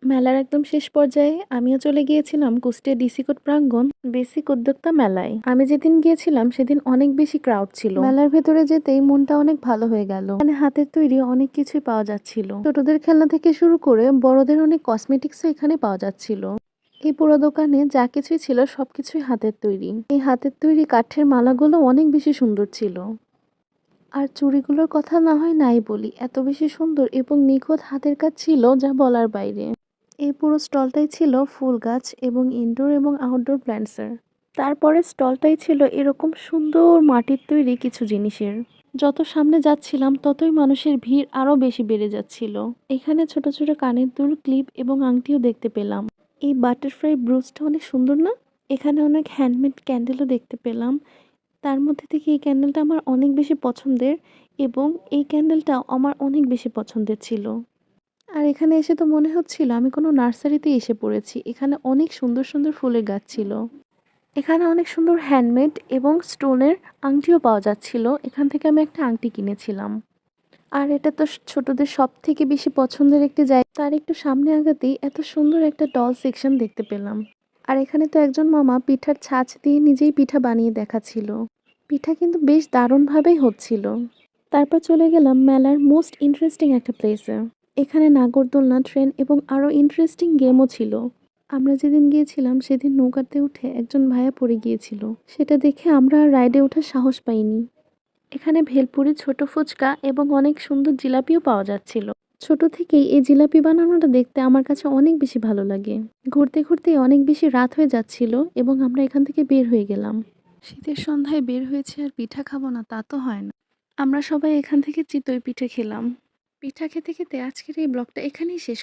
মেলার একদম শেষ পর্যায়ে আমিও চলে গিয়েছিলাম কুষ্টিয়া ডিসি কোর্ট প্রাঙ্গণ বেসিক উদ্যোক্তা মেলায়। আমি যেদিন গিয়েছিলাম সেদিন অনেক বেশি ক্রাউড ছিল। মেলার ভেতরে যেতেই মনটা অনেক ভালো হয়ে গেল। মানে হাতের তৈরি অনেক কিছুই পাওয়া যাচ্ছিল। ছোটদের খেলনা থেকে শুরু করে বড়দের অনেক কসমেটিক্সও এখানে পাওয়া যাচ্ছিল। এই পুরো দোকানে যা কিছুই ছিল সবকিছুই হাতের তৈরি। এই হাতের তৈরি কাঠের মালাগুলো অনেক বেশি সুন্দর ছিল। আর চুড়িগুলোর কথা না হয় নাই বলি, এত বেশি সুন্দর এবং নিখুঁত হাতের কাজ ছিল যা বলার বাইরে। এই পুরো স্টলটাই ছিল ফুল গাছ এবং ইনডোর এবং আউটডোর প্ল্যান্টসের। তারপরে স্টলটাই ছিল এরকম সুন্দর মাটির তৈরি কিছু জিনিসের। যত সামনে যাচ্ছিলাম ততই মানুষের ভিড় আরো বেশি বেড়ে যাচ্ছিল। এখানে ছোট ছোট কানের দুল, ক্লিপ এবং আংটিও দেখতে পেলাম। এই বাটারফ্লাই ব্রুচটা অনেক সুন্দর না? এখানে অনেক হ্যান্ডমেড ক্যান্ডেলও দেখতে পেলাম। তার মধ্যে থেকে এই ক্যান্ডেলটা আমার অনেক বেশি পছন্দের এবং এই ক্যান্ডেলটাও আমার অনেক বেশি পছন্দের ছিল। আর এখানে এসে তো মনে হচ্ছিল আমি কোনো নার্সারিতে এসে পড়েছি। এখানে অনেক সুন্দর সুন্দর ফুলের গাছ ছিল। এখানে অনেক সুন্দর হ্যান্ডমেড এবং স্টোনের আংটিও পাওয়া যাচ্ছিল। এখান থেকে আমি একটা আংটি কিনেছিলাম। আর এটা তো ছোটদের সব থেকে বেশি পছন্দের একটি জায়গা। তার একটু সামনে আগাতেই এত সুন্দর একটা ডল সেকশন দেখতে পেলাম। আর এখানে তো একজন মামা পিঠার ছাঁচ দিয়ে নিজেই পিঠা বানিয়ে দেখাচ্ছিল। পিঠা কিন্তু বেশ দারুণভাবেই হচ্ছিল। তারপর চলে গেলাম মেলার মোস্ট ইন্টারেস্টিং একটা প্লেসে। এখানে নাগরদোলনা, ট্রেন এবং আরও ইন্টারেস্টিং গেমও ছিল। আমরা যেদিন গিয়েছিলাম সেদিন নৌকাতে উঠে একজন ভাইয়া পড়ে গিয়েছিল। সেটা দেখে আমরা আর রাইডে ওঠার সাহস পাইনি। এখানে ভেলপুরি, ছোট ফুচকা এবং অনেক সুন্দর জিলাপিও পাওয়া যাচ্ছিল। ছোট থেকেই এই জিলাপি বানানোটা দেখতে আমার কাছে অনেক বেশি ভালো লাগে। ঘুরতে ঘুরতে অনেক বেশি রাত হয়ে যাচ্ছিল এবং আমরা এখান থেকে বের হয়ে গেলাম। শীতের সন্ধ্যায় বের হয়েছে আর পিঠা খাবো না তা তো হয় না। আমরা সবাই এখান থেকে চিতই পিঠে খেলাম। পিঠা খেতে খেতে আজকের এই ব্লগটা এখানেই শেষ